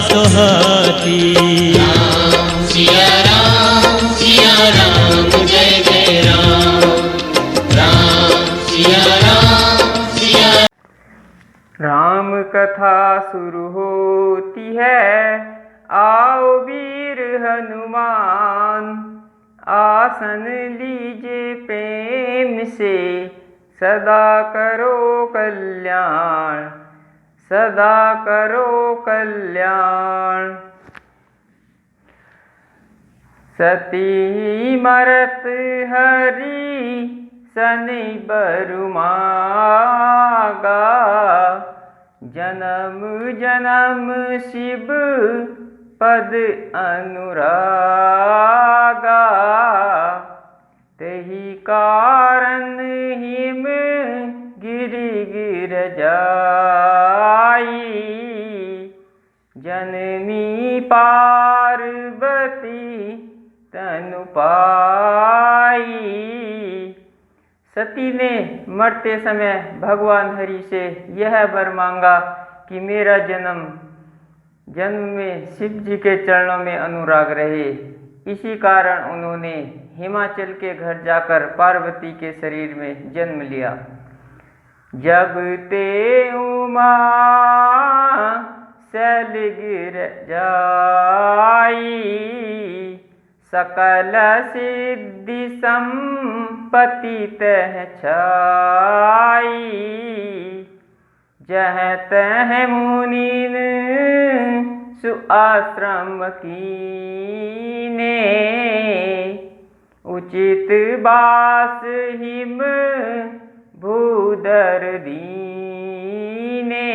सोहाती। राम सिया राम जय जय राम सिया राम। राम कथा शुरू होती है, आओ वीर हनुमान, आसन लीजिए प्रेम से, सदा करो कल्याण, सदा करो कल्याण। सती मरत हरि सनि बरु मागा, जन्म जन्म शिव पद अनुरागा, तेहि कारण हिम गिरि गिर जाई, जननी पार्वती तनु पाई। सती ने मरते समय भगवान हरि से यह वर मांगा कि मेरा जन्म में शिव जी के चरणों में अनुराग रहे। इसी कारण उन्होंने हिमाचल के घर जाकर पार्वती के शरीर में जन्म लिया। जब ते उमा शैल गिर जाई, सकल सिद्धि संपत्ति तह छाई, जह तह मुनीन सुआश्रम कीने, उचित बास हिम भूधर दीने।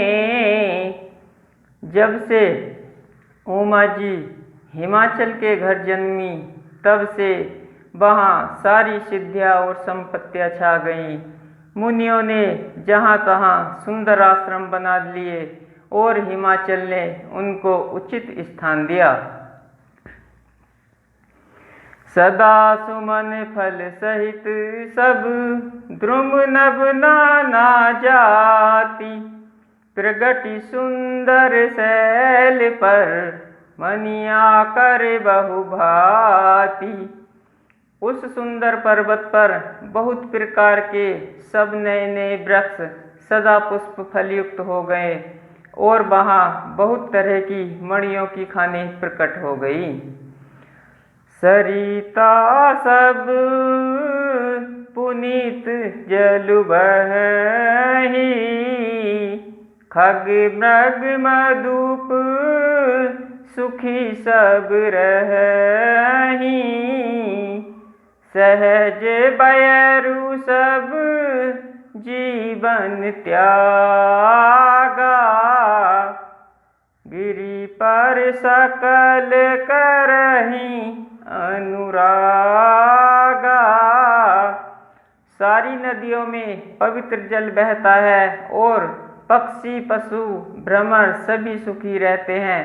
जब से उमा जी हिमाचल के घर जन्मी, तब से वहाँ सारी सिद्धियाँ और संपत्तियाँ छा गईं। मुनियों ने जहाँ तहाँ सुंदर आश्रम बना लिए और हिमाचल ने उनको उचित स्थान दिया। सदा सुमन फल सहित सब द्रुम नभ नाना जाति, प्रगति सुंदर शैल पर मनिया कर बहु भांति। उस सुंदर पर्वत पर बहुत प्रकार के सब नए नए वृक्ष सदा पुष्प फलयुक्त हो गए और वहाँ बहुत तरह की मणियों की खाने प्रकट हो गई। सरिता सब पुनीत जल बहि, खग मृग मधुप सुखी सब रही, सहज बयरु सब जीवन त्यागा, गिरि पर सकल करहीं अनुरागा। सारी नदियों में पवित्र जल बहता है और पक्षी पशु भ्रमर सभी सुखी रहते हैं।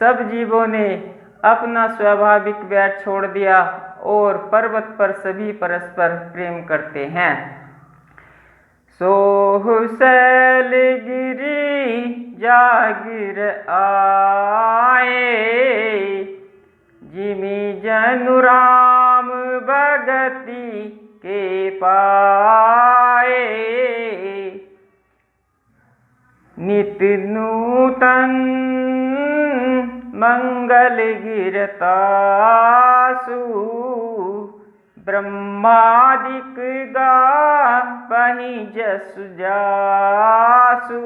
सब जीवों ने अपना स्वाभाविक वैर छोड़ दिया और पर्वत पर सभी परस्पर प्रेम करते हैं। सोह शैल गिरि जागिर आए, जिमि जनु राम भगति के पाए, नित नूतन मंगल गिरतासु, ब्रह्मादिक गावहीं जसु जासु।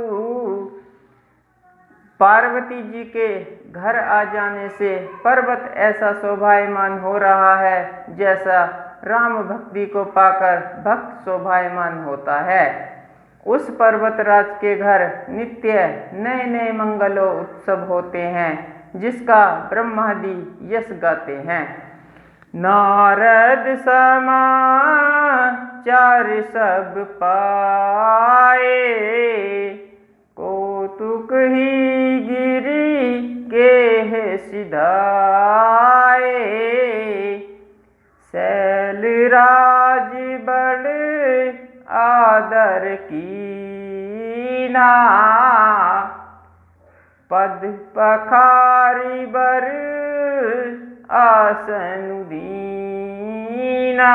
पार्वती जी के घर आ जाने से पर्वत ऐसा शोभायमान हो रहा है जैसा राम भक्ति को पाकर भक्त शोभायमान होता है। उस पर्वतराज के घर नित्य नए नए मंगलों उत्सव होते हैं, जिसका ब्रह्मादि यश गाते हैं। नारद समाचार सब पाए, कौतुक ही गिरि के सिधाए, शैलराज बड़ आदर कीना, पद पखारी बर आसन दीना।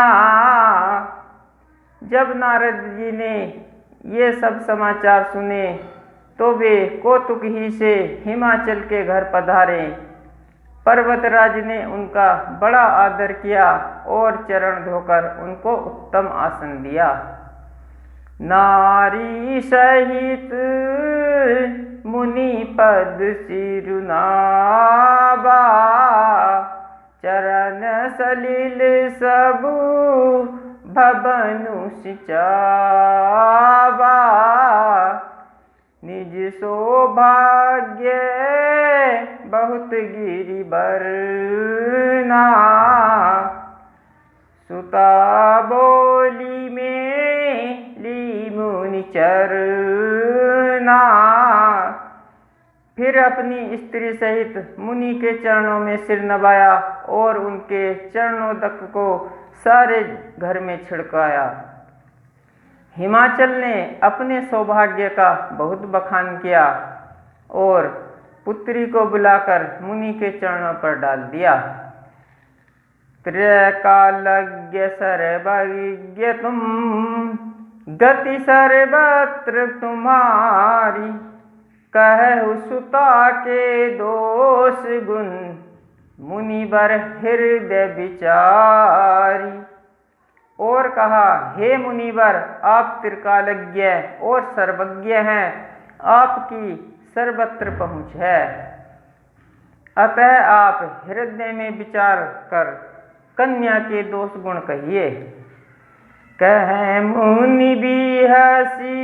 जब नारद जी ने ये सब समाचार सुने तो वे कौतुक ही से हिमाचल के घर पधारे। पर्वतराज ने उनका बड़ा आदर किया और चरण धोकर उनको उत्तम आसन दिया। नारी सहित मुनि पद सिरुनाबा, चरण सलिल सबु भवनु सिचावा। निज सौभाग्य बहुत गिरि बरना, सुता बोली में ली मुनि चरना। फिर अपनी स्त्री सहित मुनि के चरणों में सिर नवाया और उनके चरणोदक को सारे घर में छिड़काया। हिमाचल ने अपने सौभाग्य का बहुत बखान किया और पुत्री को बुलाकर मुनि के चरणों पर डाल दिया। त्रैकालज्ञ सर्वज्ञ तुम, गति सर्वत्र तुम्हारी। कहु सुता के दोष गुण, मुनिवर हृदय विचारी। और कहा, हे मुनिवर, आप त्रिकालज्ञ और सर्वज्ञ हैं, आपकी सर्वत्र पहुँच है, अतः आप हृदय में विचार कर कन्या के दोष गुण कहिए। कह मुनि भी हसी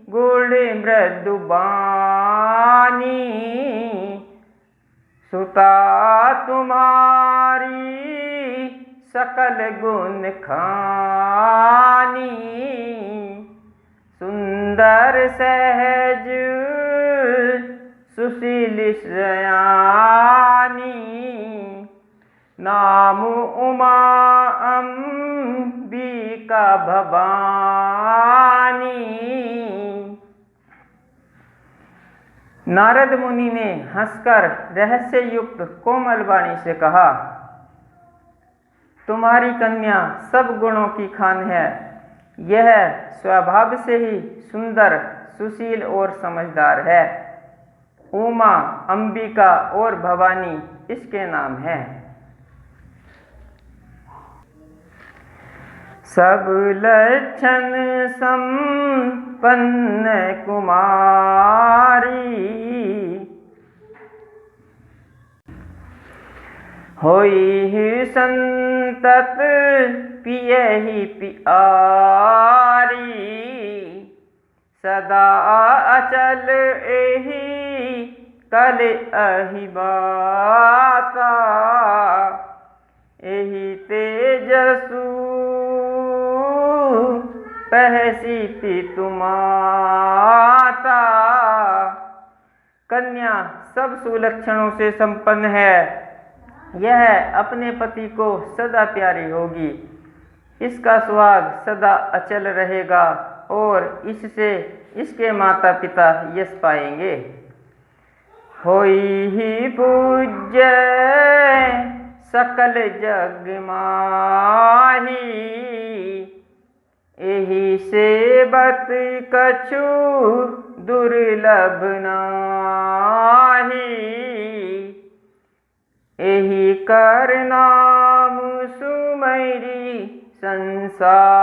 गुण मृदु बानी, सुता तुम्हारी सकल गुण खानी। सुंदर सहज सुशील सयानी, नाम उमा अंबिका भवानी। नारद मुनि ने हंसकर रहस्य युक्त कोमल वाणी से कहा, तुम्हारी कन्या सब गुणों की खान है। यह स्वभाव से ही सुंदर, सुशील और समझदार है। उमा, अंबिका और भवानी इसके नाम हैं। सब लक्षण संपन्न कुमारी, होई ही संतत पियहि पियारी। सदा अचल एहि कल अहि बाता, एहि तेजसु पहसी पितु माता। कन्या सब सुलक्षणों से संपन्न है। यह अपने पति को सदा प्यारी होगी। इसका सुहाग सदा अचल रहेगा और इससे इसके माता पिता यश पाएंगे। होई ही पूज्य सकल जग माही, एहि सेवत कछु दुर्लभ नाहि। एहि कर नाम सुमरि संसारा,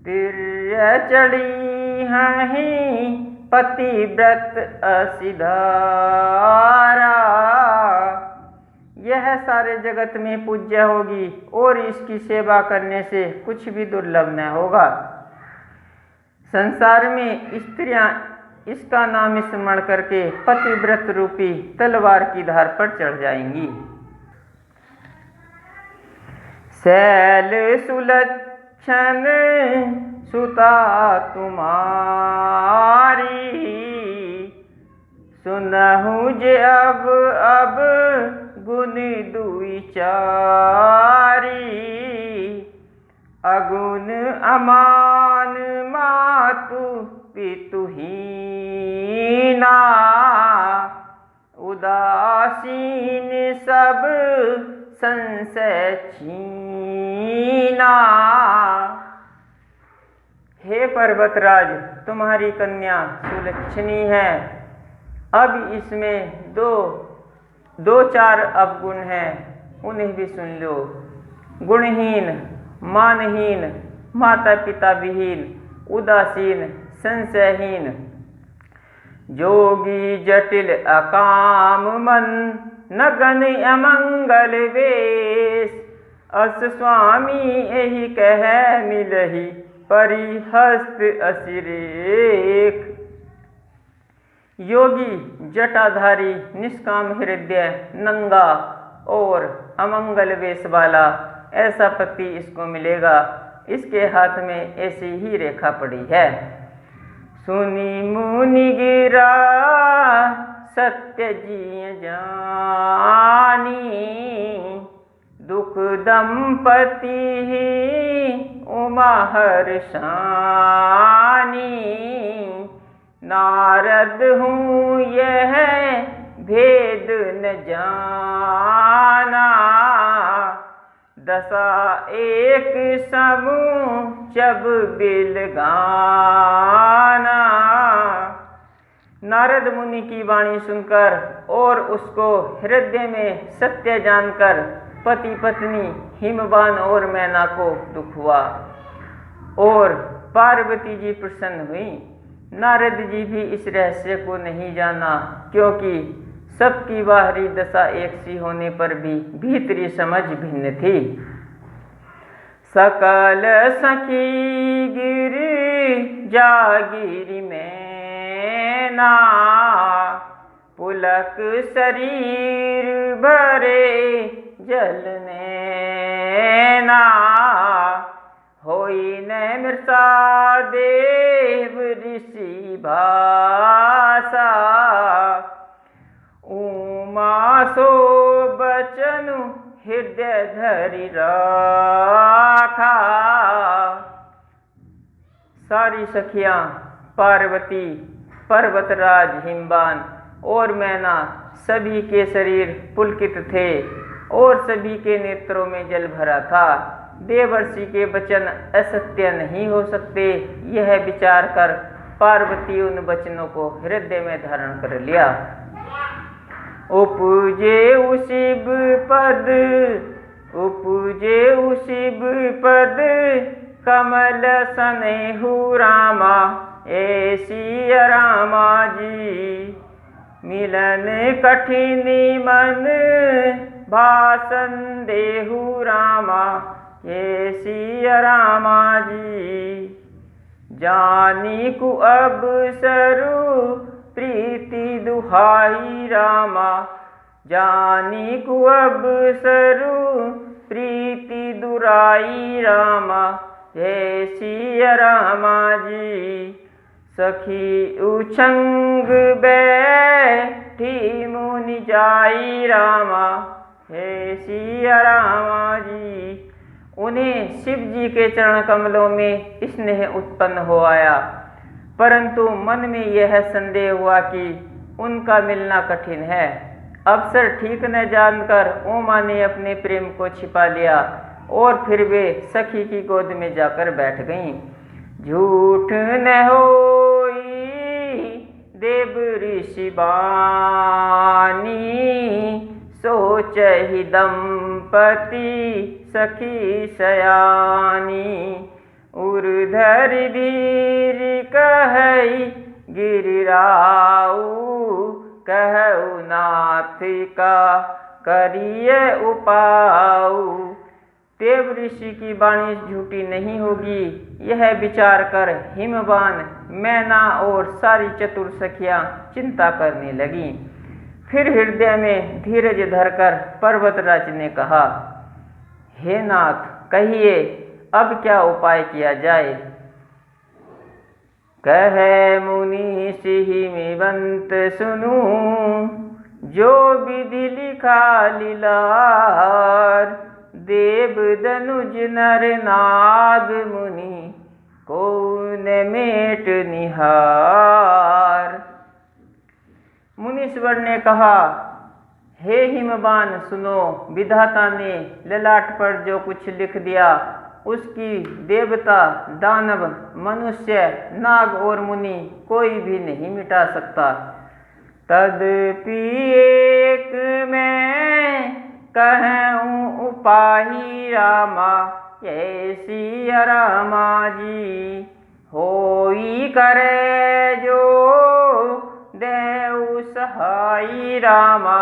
तिर्य चढ़ी हहि पतिव्रत असिधारा। यह सारे जगत में पूज्य होगी और इसकी सेवा करने से कुछ भी दुर्लभ न होगा। संसार में स्त्रियां इसका नाम स्मरण करके पतिव्रत रूपी तलवार की धार पर चढ़ जाएंगी। शैल सुलक्षण सुता तुम्हारी, सुनहु जे अब गुण दुई चारी। अगुण अमान मातु पितुहीना, उदासीन सब संशय छीना। हे पर्वतराज, तुम्हारी कन्या सुलक्षणी है। अब इसमें दो चार अवगुण हैं, उन्हें भी सुन लो। गुणहीन, मानहीन, माता पिता विहीन, उदासीन, संशयहीन, जोगी जटिल अकाम मन, नगन अमंगल वेश। अस स्वामी यही कह मिलही, परिहस्त असिरेख। योगी जटाधारी, निष्काम हृदय, नंगा और अमंगल वेश वाला, ऐसा पति इसको मिलेगा। इसके हाथ में ऐसी ही रेखा पड़ी है। सुनी मुनि गिरा सत्य जिय जानी, दुख दंपति उमा हर्षानी। नारद हूँ यह भेद न जाना, दशा एक समूह जब बिल गाना। नारद मुनि की वाणी सुनकर और उसको हृदय में सत्य जानकर पति पत्नी हिमवान और मैना को दुख हुआ और पार्वती जी प्रसन्न हुई। नारद जी भी इस रहस्य को नहीं जाना, क्योंकि सबकी बाहरी दशा एक सी होने पर भी भीतरी समझ भिन्न थी। सकल सखी गिर जागिरी मैना, पुलक शरीर भरे जलनैना। होई न मृषा देव ऋषि भाषा, उमा सो बचनु हृदय धरि राखा। सारी सखियां पार्वती, पर्वतराज हिमवान और मैना सभी के शरीर पुलकित थे और सभी के नेत्रों में जल भरा था। देवर्षि के वचन असत्य नहीं हो सकते, यह विचार कर पार्वती उन वचनों को हृदय में धारण कर लिया। उपजे शिव पद कमल सनेहु रामा, ऐसी रामा जी। मिलन कठिनी मन भाषण देहु रामा, ऐसी रामा जी। जानी कु अब सरू प्रीति दुहाई रामा, जानी कु अब सरू प्रीति दुराई रामा, ऐसी रामा जी। सखी उछंग बैठी मुनि जाई रामा, ऐसी रामा जी। उन्हें शिव जी के चरण कमलों में स्नेह उत्पन्न हो आया, परंतु मन में यह संदेह हुआ कि उनका मिलना कठिन है। अवसर ठीक न जानकर उमा ने अपने प्रेम को छिपा लिया और फिर वे सखी की गोद में जाकर बैठ गईं। झूठ न होई देव ऋषि बानी, सोच ही दंपति सखी सयानी। उर्धर धीर कहई गिरिराऊ, कहु नाथ का करिए उपाऊ। देव ऋषि की वाणी झूठी नहीं होगी, यह विचार कर हिमवान, मैना और सारी चतुर सखियां चिंता करने लगीं। फिर हृदय में धीरज धरकर पर्वतराज ने कहा, हे नाथ, कहिए अब क्या उपाय किया जाए। कहे मुनि सिहिमिवंत सुनू, जो विधि लिखा लीलार। देव दनुज नर नाग मुनि को न मेट निहार। मुनीश्वर ने कहा, हे हिमवान सुनो, विधाता ने ललाट पर जो कुछ लिख दिया उसकी देवता, दानव, मनुष्य, नाग और मुनि कोई भी नहीं मिटा सकता। तदपि एक मैं कहूँ उपाही रामा, ये सिया रामा जी। होई करे जो देव सहाई रामा,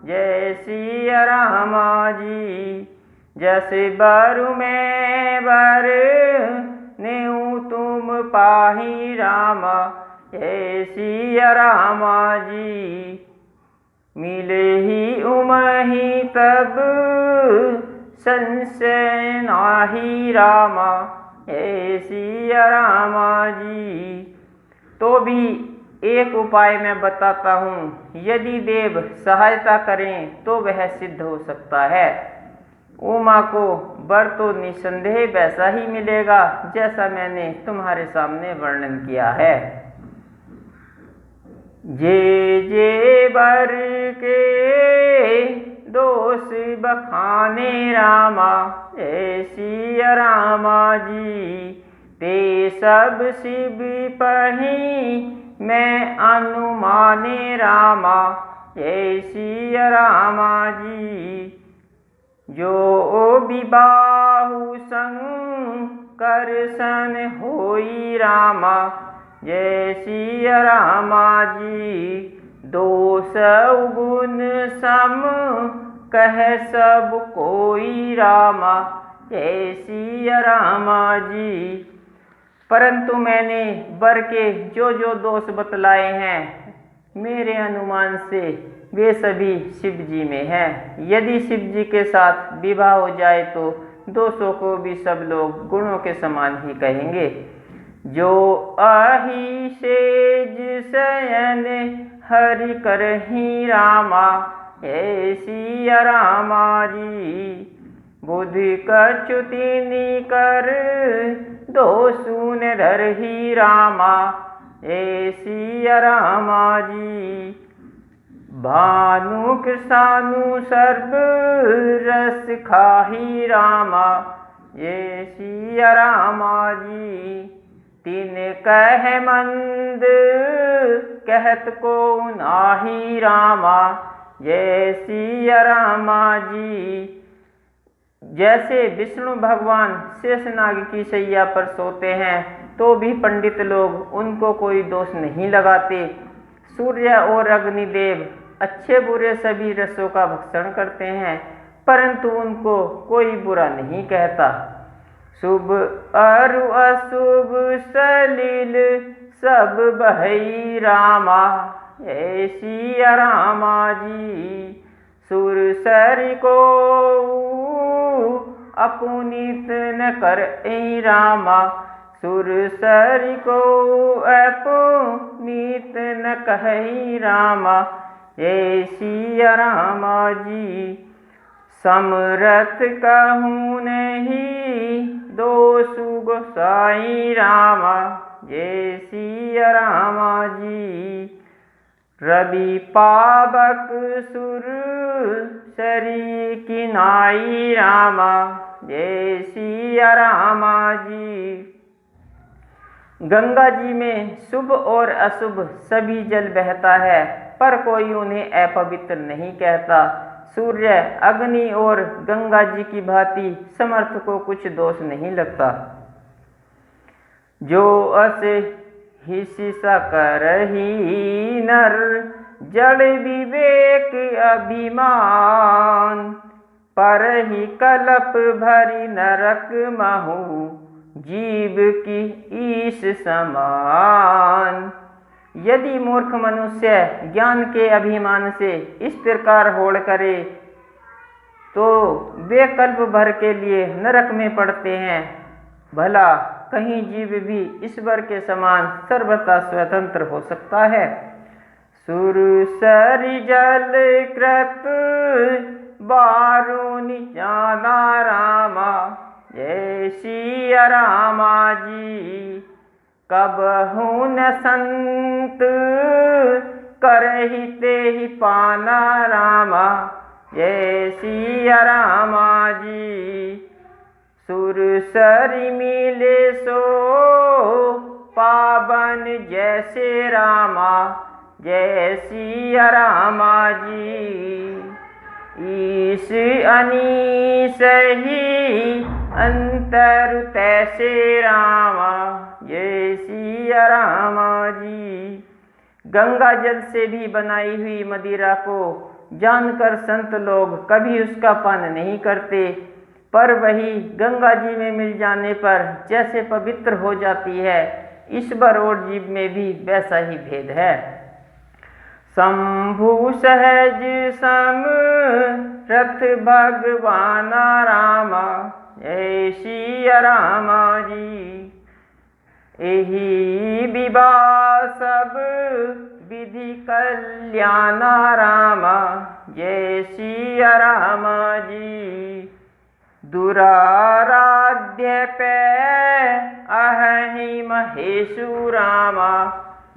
जय सिया रामा जी। जैसे बरु में बर नेऊ तुम पाही रामा, जय सिया रामा जी। मिले ही उमही तब संशय नाही रामा, जय सिया रामा जी। तो भी एक उपाय मैं बताता हूँ, यदि देव सहायता करें तो वह सिद्ध हो सकता है। उमा को वर तो निसंदेह वैसा ही मिलेगा जैसा मैंने तुम्हारे सामने वर्णन किया है। जे वर के दोष बखाने रामा, जय सिया रामा जी। ते सब शिव पही मैं अनुमाने रामा, जय सिया रामा जी। जो विबाहु शंकर सन होई रामा, जय सिया रामा जी। दोष गुण सम कह सब कोई रामा, जय सिया रामा जी। परंतु मैंने वर के जो जो दोष बतलाए हैं, मेरे अनुमान से वे सभी शिव जी में हैं। यदि शिव जी के साथ विवाह हो जाए तो दोषों को भी सब लोग गुणों के समान ही कहेंगे। जो आही सेज शयन हरि करही रामा, हे सिया रामा जी। बुद्धि कच्युतिनी कर दोषुन धरही रामा, हे सिया रामा जी। भानु कृष्णानु सर्व रस खाही रामा, ये सिया रामा जी। तीन कह मंद कहत को नाही रामा, जय सिया रामा जी। जैसे विष्णु भगवान शेषनाग की शैया पर सोते हैं तो भी पंडित लोग उनको कोई दोष नहीं लगाते। सूर्य और अग्निदेव अच्छे बुरे सभी रसों का भक्षण करते हैं, परंतु उनको कोई बुरा नहीं कहता। शुभ अरु अशुभ सलिल सब बहई रामा, हे सिया रामा जी। सुर सरि को अपुनीत न कर रामा, सुर सरि को अपुनीत न कहि रामा, हे सिया रामा जी। समरथ कहूँ नहीं दोषु गोसाई रामा, जय सिया रामा जी। रवि पावक सुर सरी किनाई रामा, जय सिया रामा जी। गंगा जी में शुभ और अशुभ सभी जल बहता है, पर कोई उन्हें अपवित्र नहीं कहता। सूर्य, अग्नि और गंगा जी की भांति समर्थ को कुछ दोष नहीं लगता। जो अस हिस्सा करही नर, जड़ विवेक अभिमान, पर ही कलप भरी नरक महु, जीव की ईश समान। यदि मूर्ख मनुष्य ज्ञान के अभिमान से इस प्रकार होड़ करे तो वे कल्प भर के लिए नरक में पड़ते हैं। भला कहीं जीव भी ईश्वर के समान सर्वथा स्वतंत्र हो सकता है। सुर सरि जल कृत बारुनि जाना रामा, जय सिया रामा जी। कबहू न संत करहि तेहि पाना रामा, जय सिया रामा जी। सुरसरि मिले सो पावन जैसे रामा, जय सिया रामा जी। ईश अनीश ही अंतर तैसे रामा, जय सिया रामा जी। गंगा जल से भी बनाई हुई मदिरा को जानकर संत लोग कभी उसका पान नहीं करते, पर वही गंगा जी में मिल जाने पर जैसे पवित्र हो जाती है, ईश्वर और जीव में भी वैसा ही भेद है। शंभु सहज सम रथ भगवान रामा, जय सिया रामा जी। एहि विवाह सब विधि कल्याण रामा, जय सिया रामा जी। दुराराध्य पे अहि महेशु रामा,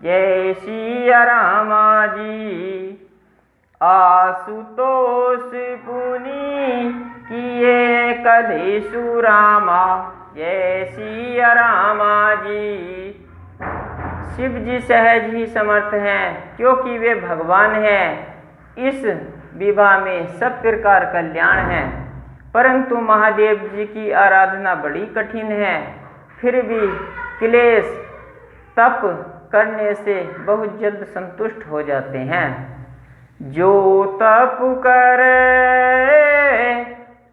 जय सिया रामा जी। आशुतोष पुनि किए कलेशु रामा, जय सिया रामा जी। शिव जी सहज ही समर्थ हैं, क्योंकि वे भगवान हैं। इस विवाह में सब प्रकार कल्याण है, परंतु महादेव जी की आराधना बड़ी कठिन है। फिर भी क्लेश तप करने से बहुत जल्द संतुष्ट हो जाते हैं। जो तप करे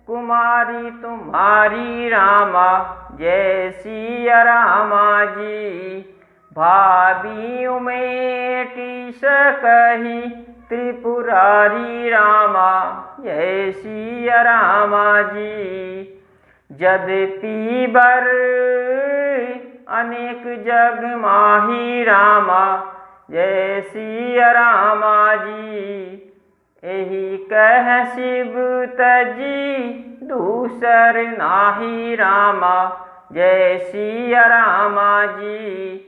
कुमारी तुम्हारी रामा, जय सिया रामा जी। भाभी उमेटी सकही त्रिपुरारी रामा, जय सिया रामा जी। यद्यपि बर अनेक जग माही रामा, जय सिया रामा जी। एहि कह शिव तजी दूसर नाही रामा, जय सिया रामा जी।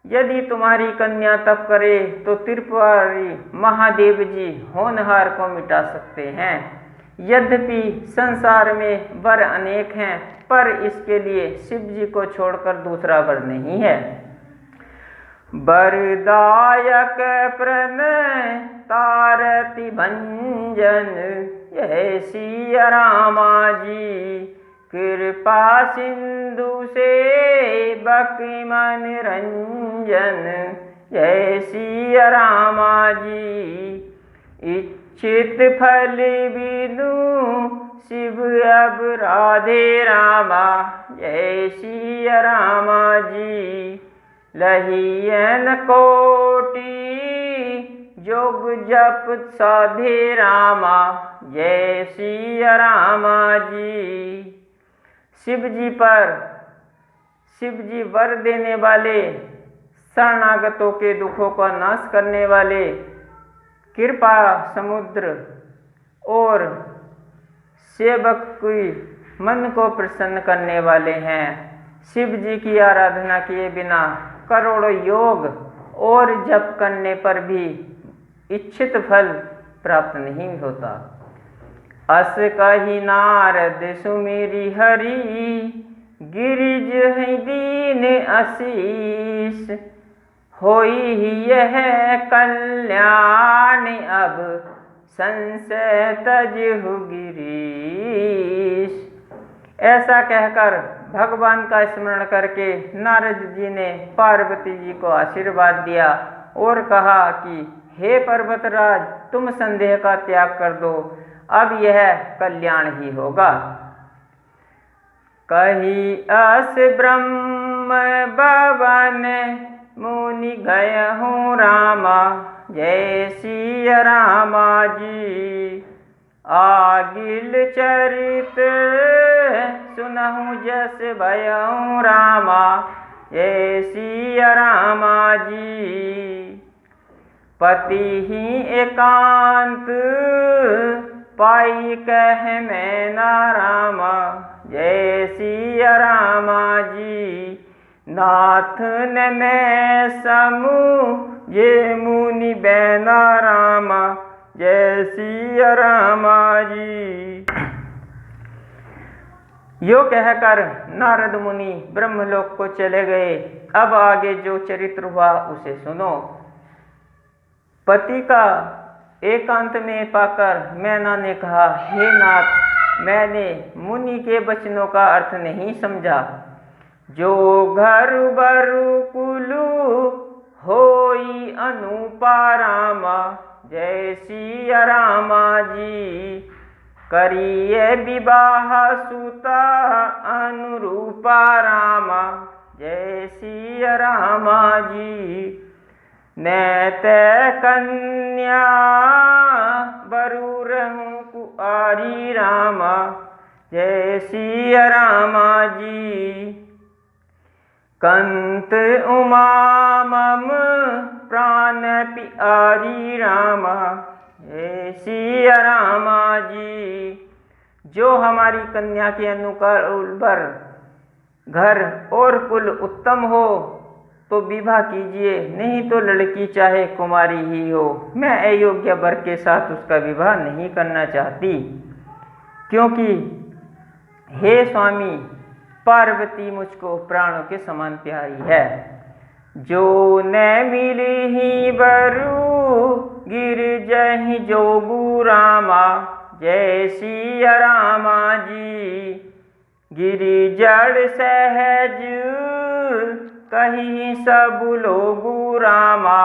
यदि तुम्हारी कन्या तप करे तो त्रिपुरारी महादेव जी होनहार को मिटा सकते हैं। यद्यपि संसार में वर अनेक हैं, पर इसके लिए शिव जी को छोड़कर दूसरा वर नहीं है। वरदायक प्रण तारति भंजन, जय सिया रामा जी। कृपा सिंधु से बकी मन रंजन, जय सिया रामा जी। इच्छित फल बिनु शिव अब राधे रामा, जय सिया रामा जी। लहियन कोटि जोग जप साधे रामा, जय सिया रामा जी। शिव जी वर देने वाले, शरणागतों के दुखों का नाश करने वाले, कृपा समुद्र और सेवक की मन को प्रसन्न करने वाले हैं। शिव जी की आराधना किए बिना करोड़ों योग और जप करने पर भी इच्छित फल प्राप्त नहीं होता। अस कही नारद सुमिरि हरि, गिरिज है दीन आशीष। होई ही यह कल्याण अब संशय तजहु गिरीश। ऐसा कहकर भगवान का स्मरण करके नारद जी ने पार्वती जी को आशीर्वाद दिया और कहा कि हे पर्वतराज, तुम संदेह का त्याग कर दो, अब यह कल्याण ही होगा। कही अस ब्रह्म भवन मुनि गय हूँ रामा, जय सिया रामा जी। आगिल चरित सुनहु जस भयहूँ रामा, जय सिया रामा जी। पति ही एकांत पाई कह मैं ना रामा, जय सिया रामा जी। नाथ ने मैं समूह ये मुनि बैना रामा, जय सिया रामा जी। यो कहकर नारद मुनि ब्रह्मलोक को चले गए। अब आगे जो चरित्र हुआ उसे सुनो। पति का एकांत में पाकर मैना ने कहा, हे नाथ, मैंने मुनि के वचनों का अर्थ नहीं समझा। जो घर बरु कुलु होई अनुपा रामा, जय सिया रामा जी। करिए विवाह सुता अनुरूपा रामा, जय सिया रामा जी। नैत कन्या बरु रहूं कुआरी रामा, जय सिया रामा जी। कंत उमा मम प्राण प्यारी रामा, जय सिया रामा जी। जो हमारी कन्या के अनुकूल वर घर और कुल उत्तम हो तो विवाह कीजिए, नहीं तो लड़की चाहे कुमारी ही हो। मैं अयोग्य वर के साथ उसका विवाह नहीं करना चाहती, क्योंकि हे स्वामी, पार्वती मुझको प्राणों के समान प्यारी है। जो न मिली ही बरु गिर जहि जोगु रामा, जय सिया रामा जी। गिरि जड़ सहज कहीं सब लोगु रामा,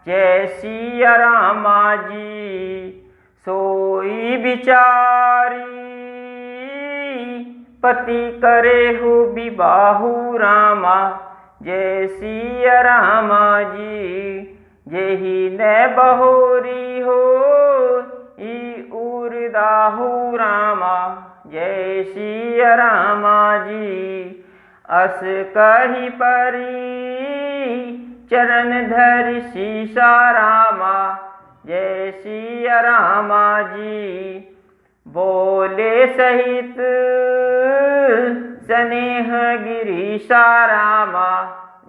जय सिया रामा जी। सोई विचारी पति करे हो विबाहु रामा, जय सिया रामा जी। जेहि न बहोरी हो ई उर्दाहु रामा, जय सिया रामा जी। अस कही परी चरण धरि सीसा रामा, जय सिया रामा जी। बोले सहित स्नेह गिरीशा रामा,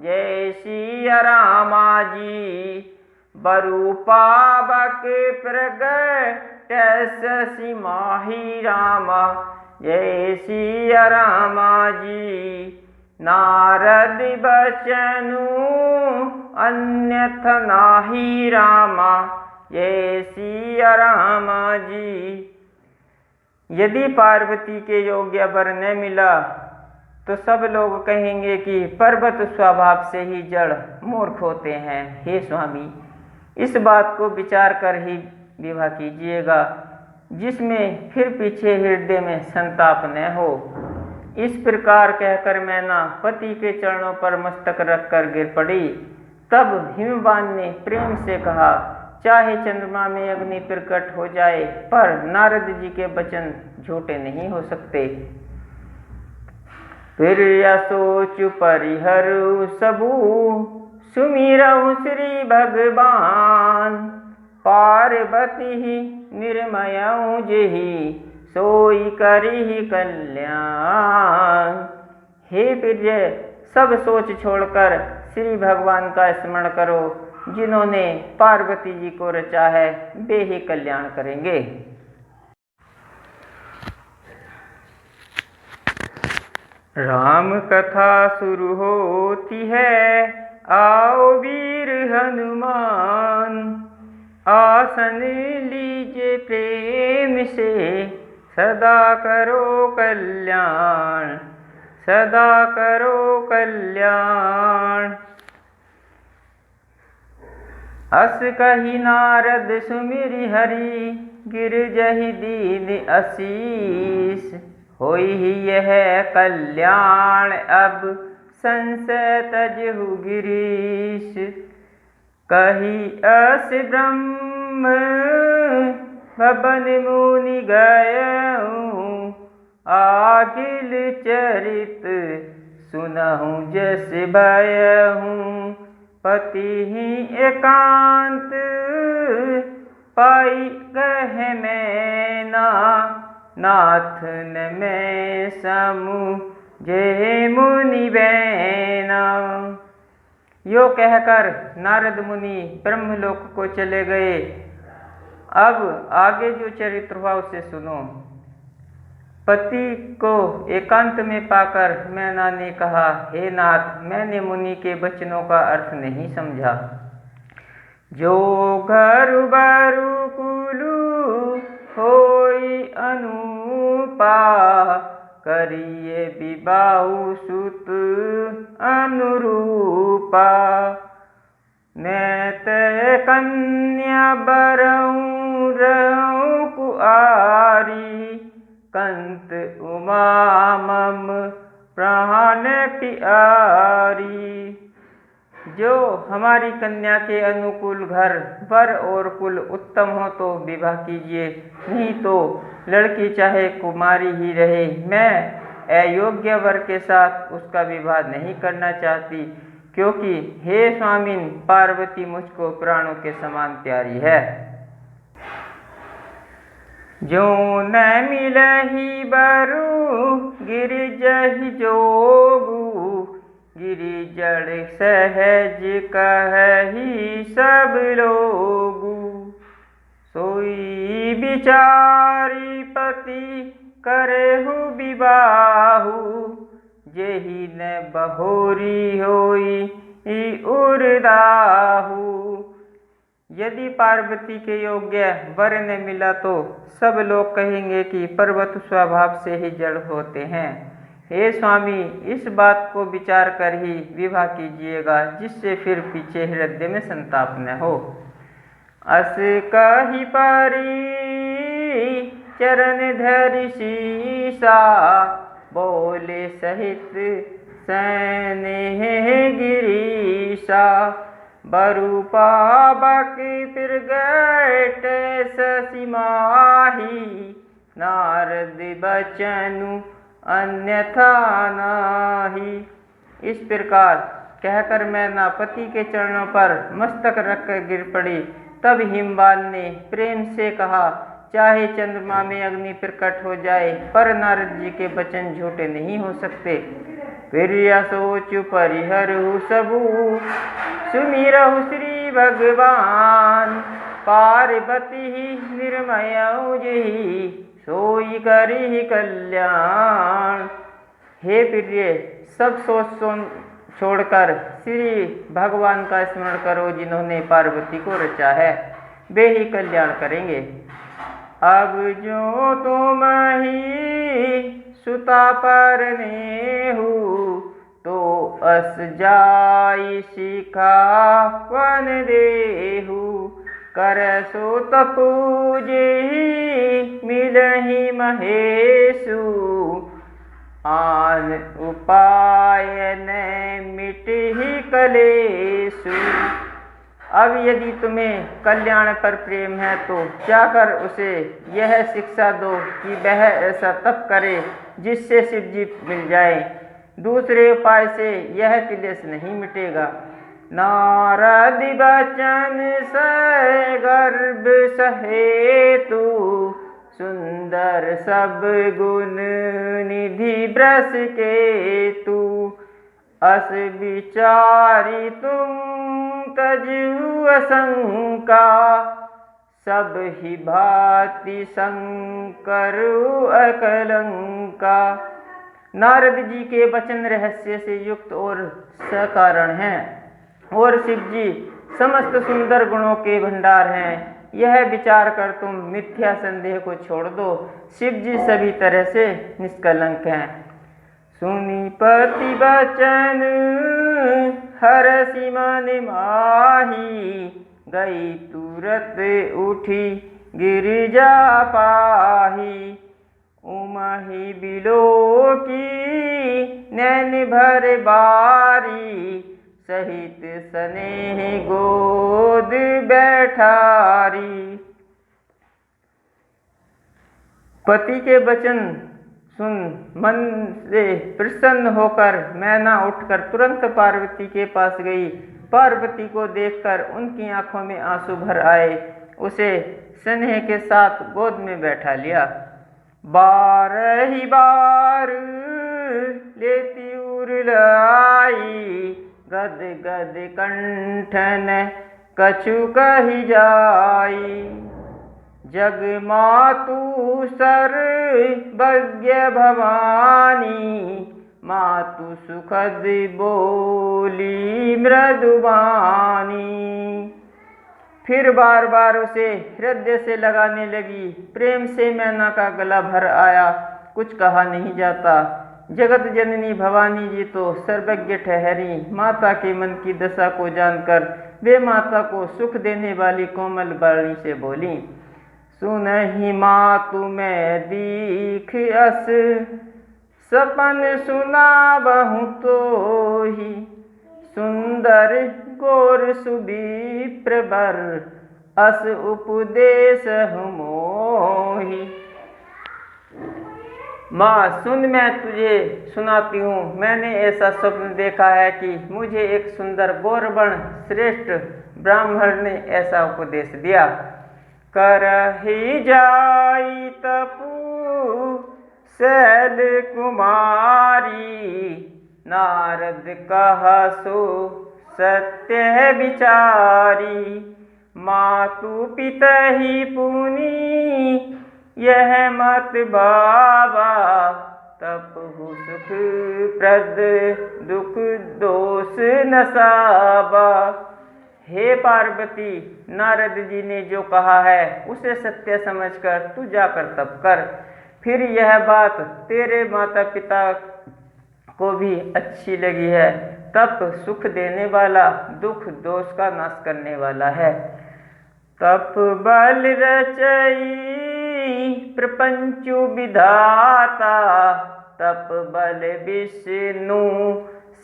जय सिया रामा जी। बरु पावक प्रगट शशि माही रामा, जय सिया रामा जी। नारद बचनु अन्यथ नाही रामा, जय सिया रामा जी। यदि पार्वती के योग्य वर न मिला तो सब लोग कहेंगे कि पर्वत स्वभाव से ही जड़ मूर्ख होते हैं। हे स्वामी, इस बात को विचार कर ही विवाह कीजिएगा, जिसमें फिर पीछे हृदय में संताप न हो। इस प्रकार कहकर मैना पति के चरणों पर मस्तक रखकर गिर पड़ी। तब हिमवान ने प्रेम से कहा, चाहे चंद्रमा में अग्नि प्रकट हो जाए, पर नारद जी के वचन झूठे नहीं हो सकते। फिर या सोचु परिहरु सबू सुमिरहु श्री भगवान, पार्वती निर्मयऊ जेहि सोई करिहि कल्याण। हे प्रिय, सब सोच छोड़कर श्री भगवान का स्मरण करो, जिन्होंने पार्वती जी को रचा है, वे ही कल्याण करेंगे। राम कथा शुरू होती है, आओ वीर हनुमान। आसन लीजिए प्रेम से, सदा करो कल्याण, सदा करो कल्याण। अस कही नारद सुमिरि हरि, गिर जहि दीन आशीष। होई ही यह कल्याण, अब संशय तजहु गिरीश। कही अस ब्रह्म भवन मुनि गयऊँ, आकिल चरित सुनहु जस भयहूँ। पति ही एकांत पाई कह मैना, नाथ न मैं समुझे मुनि बैना। यो कहकर नारद मुनि ब्रह्मलोक को चले गए। अब आगे जो चरित्र हुआ उसे सुनो। पति को एकांत में पाकर मैना ने कहा, हे नाथ, मैंने मुनि के वचनों का अर्थ नहीं समझा। जो घर बारू कुलु होई अनुपा, करिए विबाहु सुत अनुरूपा। मैं ते कन्या बरऊँ रहूँ कुआरी, कंत उमा मम प्राण प्यारी। जो हमारी कन्या के अनुकूल घर वर और कुल उत्तम हो तो विवाह कीजिए, नहीं तो लड़की चाहे कुमारी ही रहे। मैं अयोग्य वर के साथ उसका विवाह नहीं करना चाहती, क्योंकि हे स्वामिन, पार्वती मुझको प्राणों के समान प्यारी है। जो न मिलहि बरु गिरिजहि जोगु, गिरि जड़ सहज कहहि सब लोगु। सोई बिचारी पति करेहु विबाहु, जेहि न बहोरी होई उरदाहु। यदि पार्वती के योग्य वर न मिला तो सब लोग कहेंगे कि पर्वत स्वभाव से ही जड़ होते हैं। हे स्वामी, इस बात को विचार कर ही विवाह कीजिएगा, जिससे फिर पीछे हृदय में संताप न हो। अस कहि परी चरण धरि सीसा, बोले सहित सनेह गिरीसा। बरु पाबक फिर गैट शशि माही, नारद बचनु अन्यथा नाही। इस प्रकार कहकर मैना पति के चरणों पर मस्तक रखकर गिर पड़ी। तब हिमवान ने प्रेम से कहा, चाहे चंद्रमा में अग्नि प्रकट हो जाए, पर नारद जी के वचन झूठे नहीं हो सकते। प्रिय सोचु परिहरहु सबु, सुमिरहु श्री भगवान। पार्वती निर्मयऊ जेहि, सोई करिहि कल्याण। हे प्रिय, सब सोच छोड़कर श्री भगवान का स्मरण करो, जिन्होंने पार्वती को रचा है, वे ही कल्याण करेंगे। अब जो तुम ही सुता परनेहु, तो अस जाई शिखा वन देहु। कर सो तपूजे मिलहि महेशु, आन उपाय न मिटहि कलेशु। अब यदि तुम्हें कल्याण पर प्रेम है तो जाकर उसे यह शिक्षा दो कि वह ऐसा तप करे जिससे शिव जी मिल जाए। दूसरे उपाय से यह क्लेश नहीं मिटेगा। नारद बचन से गर्भ सहेतु, सुंदर सब गुण निधि ब्रस केतु। अस विचारी तुम तजु असंका, सब ही भांति शंकर अकलंका। नारद जी के वचन रहस्य से युक्त और सकारण हैं, और शिव जी समस्त सुंदर गुणों के भंडार हैं। यह विचार कर तुम मिथ्या संदेह को छोड़ दो। शिव जी सभी तरह से निष्कलंक हैं। सुनी पति वचन हरषि मन माही, गई तुरत उठी गिरिजा पाही। उमहि बिलो की नैन भर बारी, सहित स्नेह गोद बैठारी। पति के वचन सुन मन से प्रसन्न होकर मैना उठकर तुरंत पार्वती के पास गई। पार्वती को देखकर उनकी आंखों में आंसू भर आए। उसे स्नेह के साथ गोद में बैठा लिया। बारही बार लेती उरलाई, गद गद कंठन कछु कही जाई। जग मातु सर्वज्ञ भवानी, मातु सुखद बोली मृदुबानी। फिर बार बार उसे हृदय से लगाने लगी। प्रेम से मैना का गला भर आया, कुछ कहा नहीं जाता। जगत जननी भवानी जी तो सर्वज्ञ ठहरी। माता के मन की दशा को जानकर वे माता को सुख देने वाली कोमल वाणी से बोली, सुनहि मातु मैं दीख अस, सपन सुनावहु तोहि। सुंदर गोर सुविप्र बर, अस उपदेश मोहि। माँ सुन, मैं तुझे सुनाती हूँ। मैंने ऐसा स्वप्न देखा है कि मुझे एक सुंदर गौरवर्ण श्रेष्ठ ब्राह्मण ने ऐसा उपदेश दिया। करहि जाई तपु शैल कुमारी, नारद कहसो सत्य विचारी। मातु पितहि पुनि यह मत बाबा, तपहु सुख प्रद दुख दोष नसाबा। हे पार्वती, नारद जी ने जो कहा है उसे सत्य समझकर तू जाकर तप कर। फिर यह बात तेरे माता पिता को भी अच्छी लगी है। तप सुख देने वाला, दुख दोष का नाश करने वाला है। तप बल रचई प्रपंचु विधाता, तप बल विष्णु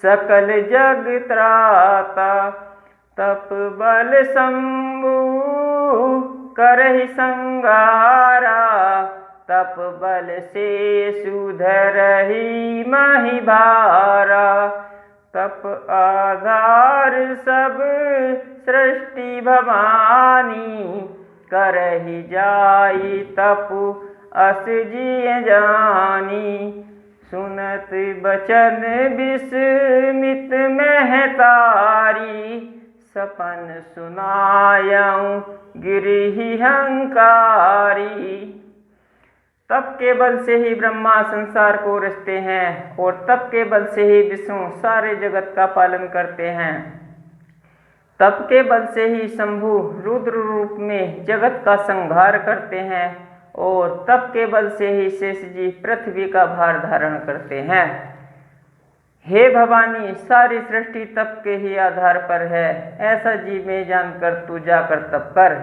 सकल जग त्राता। तप बल शंभु करहि संगारा, तप बल से सुधरहि महि भारा। तप आधार सब सृष्टि भवानी, करहि जाई तपु अस जिय जानी। सुनत बचन विस्मित महतारी, सपन सुनायऊं गिरहि हंकारी। तप के बल से ही ब्रह्मा संसार को रचते हैं और तप के बल से ही विष्णु सारे जगत का पालन करते हैं। तप के बल से ही शंभु रुद्र रूप में जगत का संहार करते हैं और तप के बल से ही शेष जी पृथ्वी का भार धारण करते हैं। हे भवानी, सारी सृष्टि तप के ही आधार पर है, ऐसा जी में जानकर तू जाकर तप कर।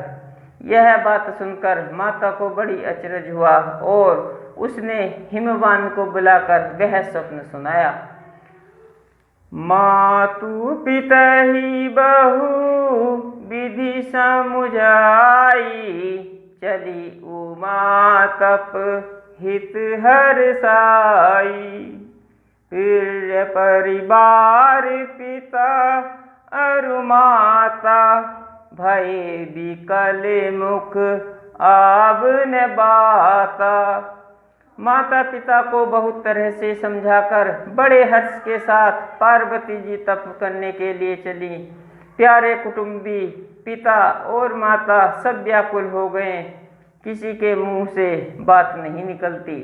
यह बात सुनकर माता को बड़ी अचरज हुआ और उसने हिमवान को बुलाकर वह स्वप्न सुनाया। मातु पितहि बहु विधि समुझाई, चली उमा तप हित हर्षाई। प्रिय परिवार पिता अरु माता, भय विकल मुख आब न बाता। माता पिता को बहुत तरह से समझाकर बड़े हर्ष के साथ पार्वती जी तप करने के लिए चली। प्यारे कुटुंबी पिता और माता सब व्याकुल हो गए, किसी के मुंह से बात नहीं निकलती।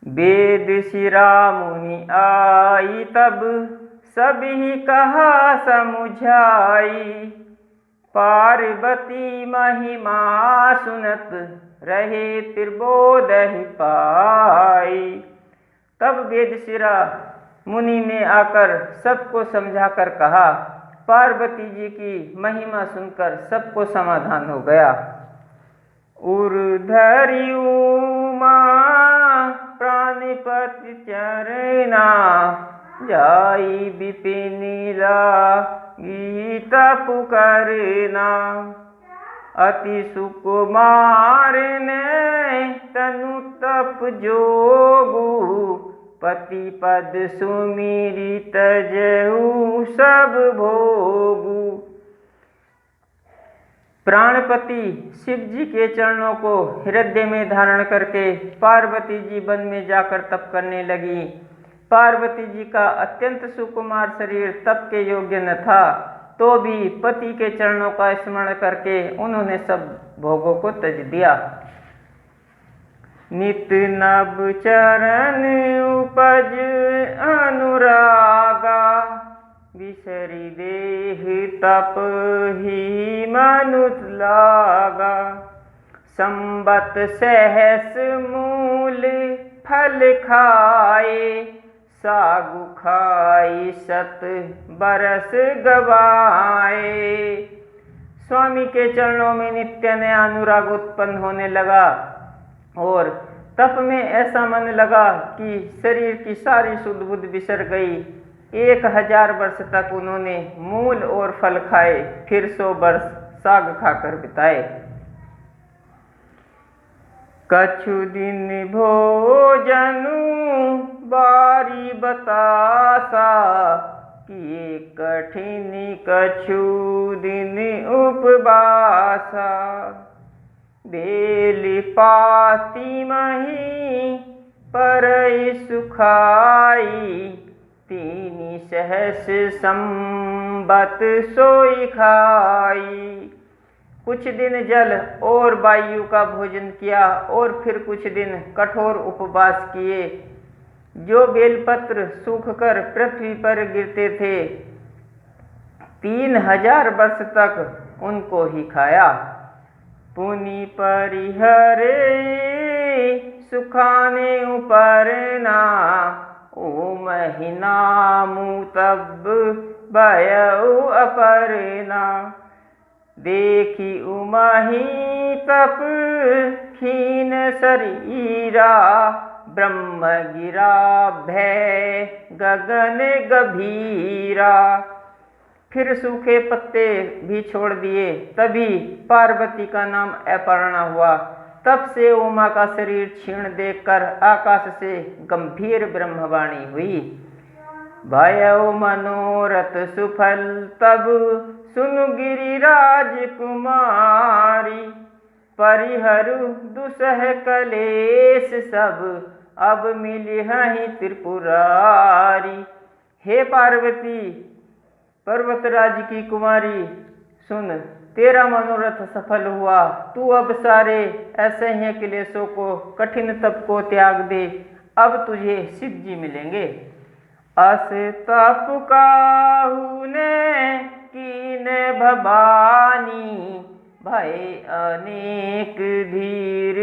वेद शिरा मुनि आई तब, सभी कहा समुझाई। पार्वती महिमा सुनत, रहे त्रिबोध ही पाई। तब वेदशिरा मुनि ने आकर सबको समझाकर कहा। पार्वती जी की महिमा सुनकर सबको समाधान हो गया। उर्धरि उमा प्राणपति चरना, जाई विपिन लागी तप करना। अति सुकुमार ने तनु तप जोगु, पति पद सुमिरी तजहु सब भोगु। प्राणपति शिव जी के चरणों को हृदय में धारण करके पार्वती जी वन में जाकर तप करने लगी। पार्वती जी का अत्यंत सुकुमार शरीर तप के योग्य न था, तो भी पति के चरणों का स्मरण करके उन्होंने सब भोगों को त्यज दिया। नित नभ चरण उपज अनुरागा, बिसरी देह तप ही मनुत लागा। संबत सहस मूल फल खाए, सागु खाई सत बरस गवाए। स्वामी के चरणों में नित्य नया अनुराग उत्पन्न होने लगा और तप में ऐसा मन लगा कि शरीर की सारी सुध बुध बिसर गई। 1000 वर्ष तक उन्होंने मूल और फल खाए, फिर 100 वर्ष साग खाकर बिताए। कछु दिन भोजनु बारी बतासा, किए कठिन कछु दिन उपवासा। बेली पाती मही परई सुखाई, तीनी सहस संबत सोई खाई। कुछ दिन जल और वायु का भोजन किया और फिर कुछ दिन कठोर उपवास किए। जो बेलपत्र सूखकर पृथ्वी पर गिरते थे, 3000 वर्ष तक उनको ही खाया। पुनि परिहरे सुखाने उपरना, ओ महीना मुतब भयउ अपरना। देखी उमही तप खीन शरीरा, ब्रह्म गिरा भय गगन गभीरा। फिर सूखे पत्ते भी छोड़ दिए, तभी पार्वती का नाम अपर्णा हुआ। तब से उमा का शरीर क्षीण देखकर आकाश से गंभीर ब्रह्मवाणी हुई। भयउ मनोरथ सुफल तब सुनु गिरिराज कुमारी, परिहरु दुसह कलेश सब, अब मिली हहीं त्रिपुरारी। हे पार्वती, पर्वतराज की कुमारी, सुन, तेरा मनोरथ सफल हुआ। तू अब सारे असह्य क्लेशों को, कठिन तप को त्याग दे। अब तुझे शिव जी मिलेंगे। अस तप काहू ने कीन भवानी, भय अनेक धीर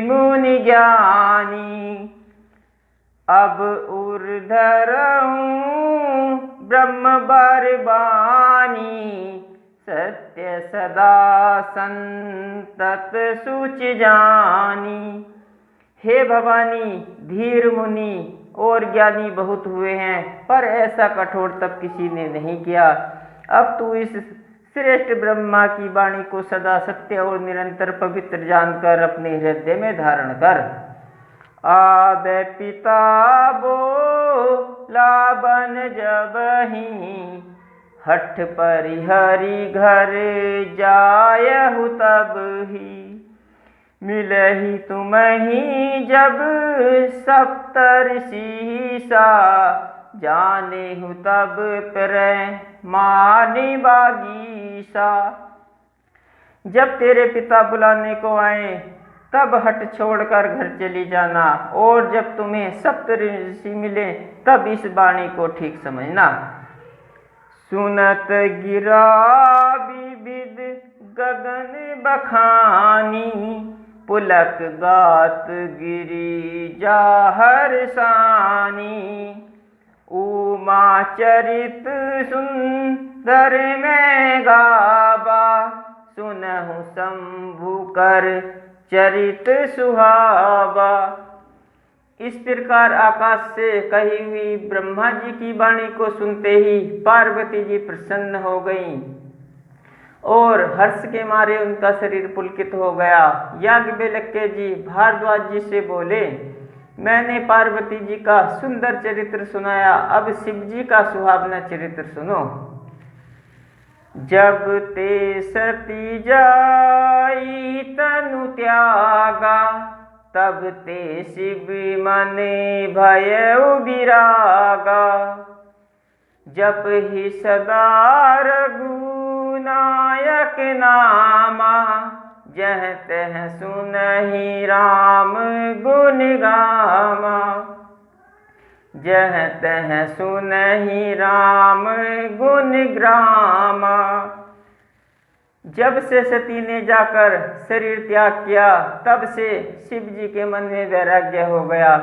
मुनि ज्ञानी। अब ऊर्धरहूँ ब्रह्म बरबानी, सत्य सदा संतत सूच जानी। हे भवानी, धीर मुनि और ज्ञानी बहुत हुए हैं, पर ऐसा कठोर तप किसी ने नहीं किया। अब तू इस श्रेष्ठ ब्रह्मा की वाणी को सदा सत्य और निरंतर पवित्र जानकर अपने हृदय में धारण कर। आबे पिता बोला बन जबहि, हठ परिहरि घर जायहु तबहि। मिलहि तुम्हि जब सप्तर्षि सा, जानेहु तब प्रेम मानि बागीसा। जब तेरे पिता बुलाने को आए तब हट छोड़कर घर चली जाना, और जब तुम्हें सप्तऋषि मिले तब इस वाणी को ठीक समझना। सुनत गिरा विविध गगन बखानी, पुलक गात गिरी जाहर सानी। उमा चरित सुंदर में गाबा, सुनहु शंभु कर चरित सुहावा। इस प्रकार आकाश से कही हुई ब्रह्मा जी की वाणी को सुनते ही पार्वती जी प्रसन्न हो गईं और हर्ष के मारे उनका शरीर पुलकित हो गया। याज्ञवल्क्य जी भारद्वाज जी से बोले, मैंने पार्वती जी का सुंदर चरित्र सुनाया, अब शिव जी का सुहावना चरित्र सुनो। जब ते सती जाई तनु त्यागा, तब ते शिव मन भयउ बिरागा। जप ही सदा रघुनायक नामा, जह तह सुनहि राम गुण गामा। जह तह सुनहि राम गुण ग्रामा। जब से सती ने जाकर शरीर त्याग किया, तब से शिव जी के मन में वैराग्य हो गया।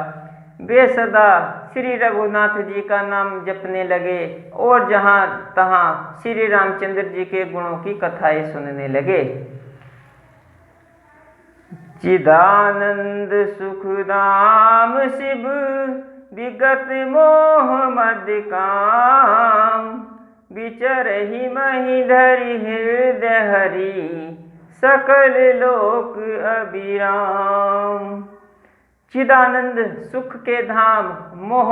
वे सदा श्री रघुनाथ जी का नाम जपने लगे और जहाँ तहाँ श्री रामचंद्र जी के गुणों की कथाएं सुनने लगे। चिदानंद सुखदाम शिव विगत मोह मद काम, विचरहि महि धरि हृदय हरि, सकल लोक अभिराम। चिदानंद सुख के धाम, मोह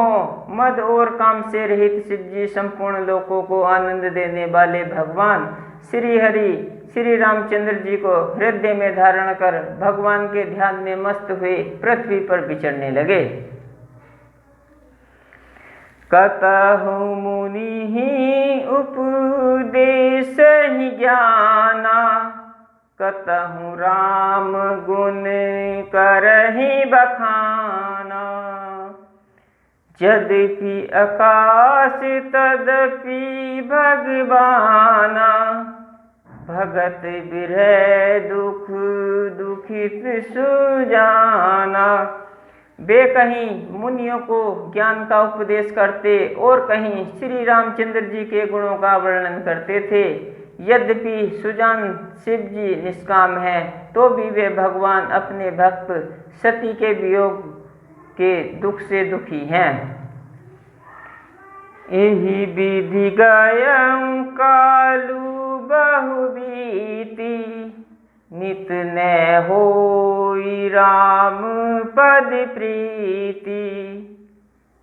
मद और काम से रहित शिव जी संपूर्ण लोकों को आनंद देने वाले भगवान श्री हरि श्री रामचंद्र जी को हृदय में धारण कर भगवान के ध्यान में मस्त हुए पृथ्वी पर विचरने लगे। कतहु मुनि उपदेश ही ज्ञाना, कतहु राम गुण करहि बखाना। यद्यपि आकाश तदपि भगवाना, भगत बिरह दुख दुखित सुजाना। वे कहीं मुनियों को ज्ञान का उपदेश करते और कहीं श्री रामचंद्र जी के गुणों का वर्णन करते थे। यद्यपि सुजान शिव जी निष्काम हैं, तो भी वे भगवान अपने भक्त सती के वियोग के दुख से दुखी हैं। यही विधि गयं कालु बहु बीती, नित न होई राम पद प्रीति।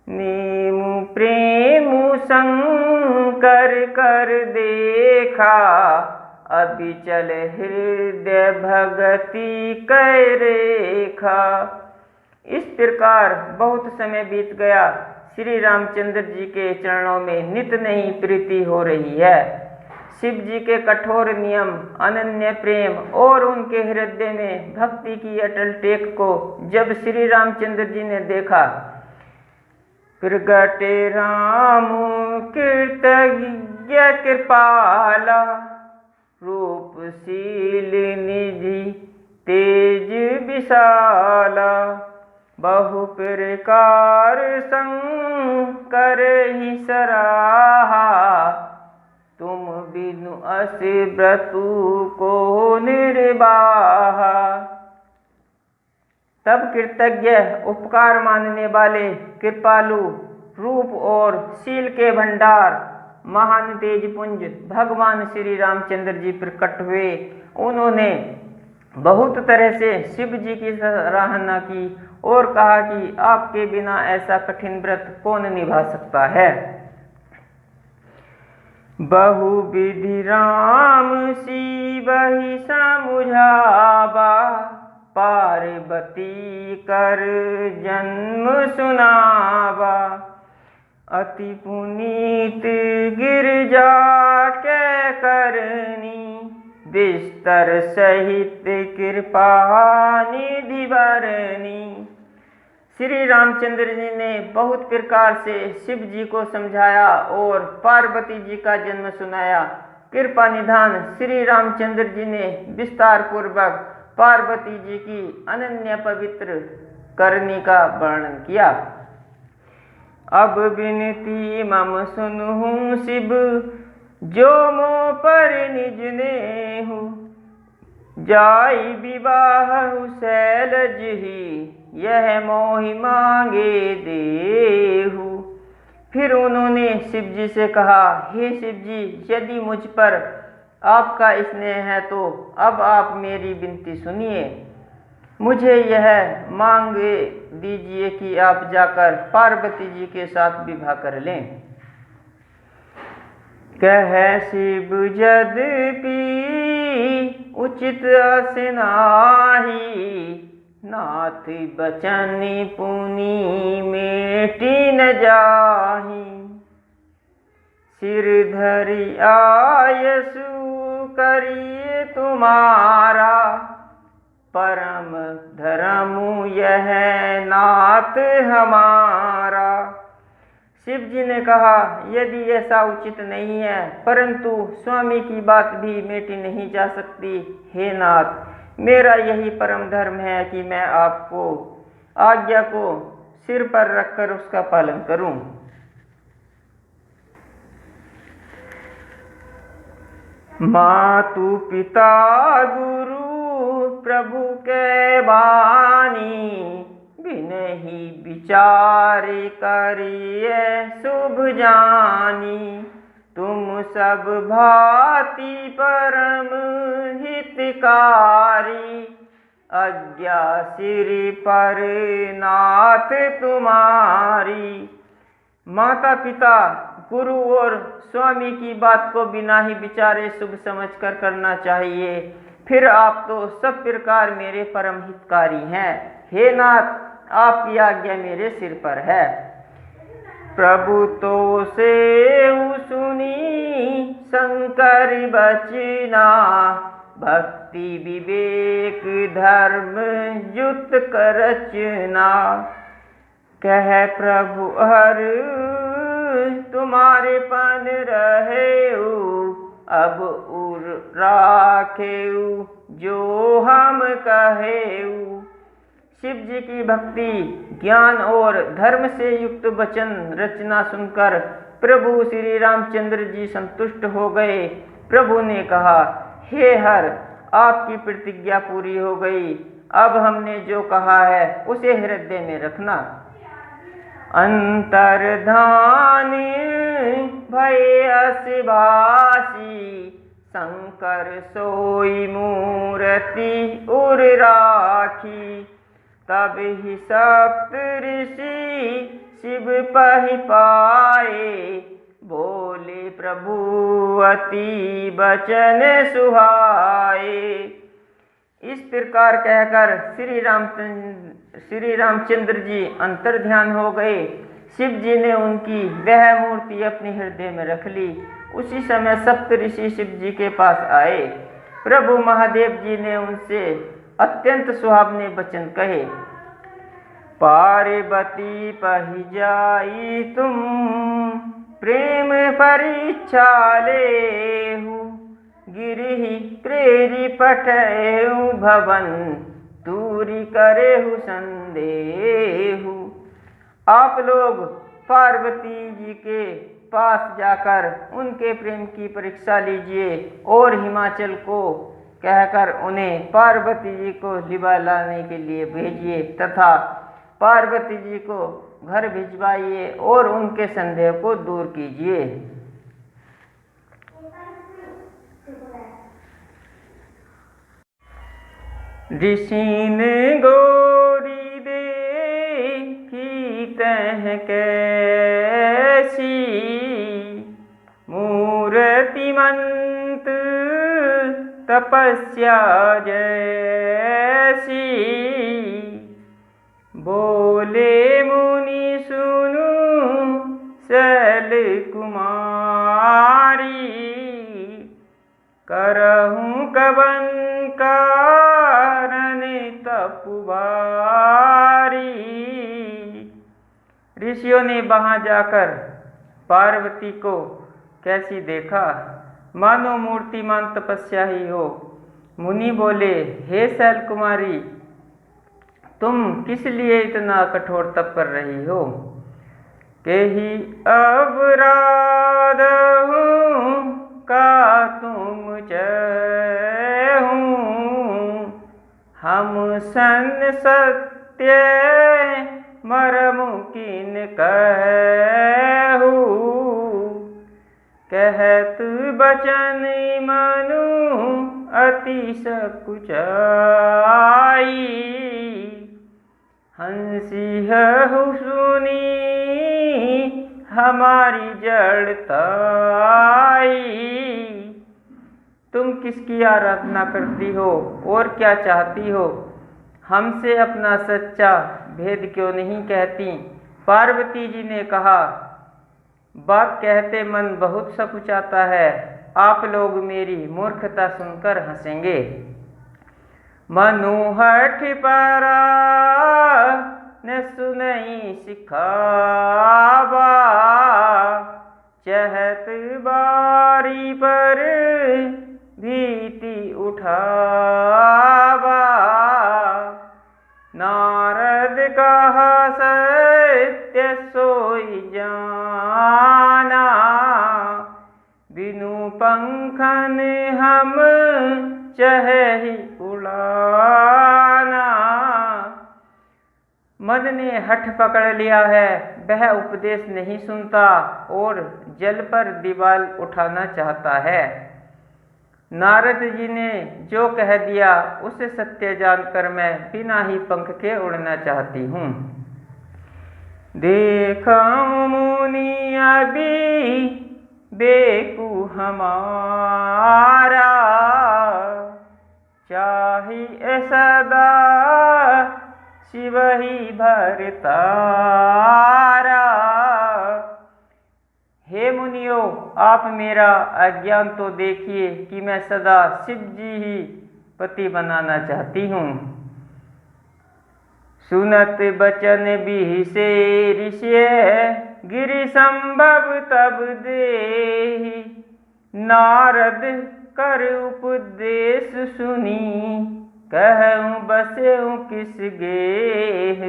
नेमु प्रेम शंकर कर देखा, अबिचल हृदय भगति कै रेखा। इस प्रकार बहुत समय बीत गया। श्री रामचंद्र जी के चरणों में नित नई प्रीति हो रही है। शिव जी के कठोर नियम, अनन्य प्रेम और उनके हृदय में भक्ति की अटल टेक को जब श्री रामचंद्र जी ने देखा, प्रगटे राम कृतज्ञ कृपाला, रूपशील निधि तेज विशाला। बहु प्रकार शंकर ही सराहा, तुम बिनु अस व्रतु को निर्वाहा। तब कृतज्ञ, उपकार मानने वाले, कृपालु, रूप और शील के भंडार, महान तेजपुंज भगवान श्री रामचंद्र जी प्रकट हुए। उन्होंने बहुत तरह से शिव जी की सराहना की और कहा कि आपके बिना ऐसा कठिन व्रत कौन निभा सकता है। बहु विधि राम शिवहि समुझावा, पार्वती कर जन्म सुनावा। अति पुनीत गिरजा के करनी, बिस्तर सहित कृपा निधि बरनी। श्री रामचंद्र जी ने बहुत प्रकार से शिव जी को समझाया और पार्वती जी का जन्म सुनाया। कृपा निधान श्री रामचंद्र जी ने विस्तार पूर्वक पार्वती जी की अनन्य पवित्र करनी का वर्णन किया। अब विनती मम सुनहु शिव, जो मो पर निज नेहु। जाई विवाह शैलज ही, यह मोहि मांगे देहु। फिर उन्होंने शिव जी से कहा, हे शिव जी, यदि मुझ पर आपका स्नेह है तो अब आप मेरी विनती सुनिए। मुझे यह मांग दीजिए कि आप जाकर पार्वती जी के साथ विवाह कर लें। कह शिव यद्यपि उचित असनाही, नाथ बचन पुनि मेटि न जाही। सिर धरि आयसु करिए तुम्हारा, परम धर्म यह नाथ हमारा। शिव जी ने कहा, यदि ऐसा उचित नहीं है, परंतु स्वामी की बात भी मेटी नहीं जा सकती। हे नाथ, मेरा यही परम धर्म है कि मैं आपको आज्ञा को सिर पर रखकर उसका पालन करूं। मातु पिता गुरु प्रभु के बानी, बिनहि विचार करिए शुभ जानी। तुम सब भांति परम हितकारी, आज्ञा सिर पर नाथ तुम्हारी। माता पिता गुरु और स्वामी की बात को बिना ही विचारे शुभ समझकर करना चाहिए। फिर आप तो सब प्रकार मेरे परम हितकारी हैं। हे नाथ, आपकी आज्ञा मेरे सिर पर है। प्रभु तो से सुनी शंकर बचना, भक्ति विवेक धर्म युक्त करचना। कह प्रभु हर तुम्हारे पन रहेऊ, अब उर राखेऊ जो हम कहेऊ। शिव जी की भक्ति ज्ञान और धर्म से युक्त वचन रचना सुनकर प्रभु श्री रामचंद्र जी संतुष्ट हो गए। प्रभु ने कहा, हे हर, आपकी प्रतिज्ञा पूरी हो गई। अब हमने जो कहा है उसे हृदय में रखना। अंतर्धान भय असिवासी, शंकर सोई मूर्ति उर राखी। तब ही सप्त ऋषि शिव पहि पाए, बोले प्रभु अति बचन सुहाए। इस प्रकार कहकर श्री रामचंद्र जी अंतर ध्यान हो गए। शिव जी ने उनकी वह मूर्ति अपने हृदय में रख ली। उसी समय सप्त ऋषि शिव जी के पास आए। प्रभु महादेव जी ने उनसे अत्यंत सुहावने वचन कहे। पार्वती पहि जाई तुम प्रेम परीक्षा लेहु, गिरि प्रेरी पठेहु भवन दूरी करेहु संदेहु। आप लोग पार्वती जी के पास जाकर उनके प्रेम की परीक्षा लीजिए और हिमाचल को कहकर उन्हें पार्वती जी को लिवा लाने के लिए भेजिए तथा पार्वती जी को घर भिजवाइए और उनके संदेह को दूर कीजिए। ऋषि ने गोरी देखी तह कैसी, मूर्तिमंत तपस्या जैसी। बोले मुनि सुनु शैल कुमारी, करहूं कवन कारण तपु भारी। ऋषियों ने वहां जाकर पार्वती को कैसी देखा, मानो मूर्तिमान तपस्या ही हो। मुनि बोले, हे शैल कुमारी, तुम किस लिए इतना कठोर तप कर रही हो? केहि अपराध हूँ का तुम चहूँ, हम सन सत्य मरमु किन कहूँ। कहत बचन मनु अति सकुचाई, हंसी सुनी हमारी जड़ताई। तुम किसकी आराधना करती हो और क्या चाहती हो? हमसे अपना सच्चा भेद क्यों नहीं कहती? पार्वती जी ने कहा, बात कहते मन बहुत सकुचाता है। आप लोग मेरी मूर्खता सुनकर हंसेंगे। मनुहठ परा ने सुनई सिखावा, चहत बारी पर भीति उठावा। नारद कहा सत्य सोई जाना, बिनु पंखन हम चहे उड़ाना। मन ने हठ पकड़ लिया है, वह उपदेश नहीं सुनता और जल पर दीवाल उठाना चाहता है। नारद जी ने जो कह दिया उसे सत्य जानकर मैं बिना ही पंख के उड़ना चाहती हूँ। देखा मुनि अभी बेकू हमारा, चाहिए सदा शिव ही भरतारा। हे मुनियो, आप मेरा अज्ञान तो देखिए कि मैं सदा शिव जी ही पति बनाना चाहती हूँ। सुनत बचन बिहसे ऋषि, गिरि संभव तब देहि। नारद कर उपदेश सुनी, कहूँ बसेऊँ किस गेह।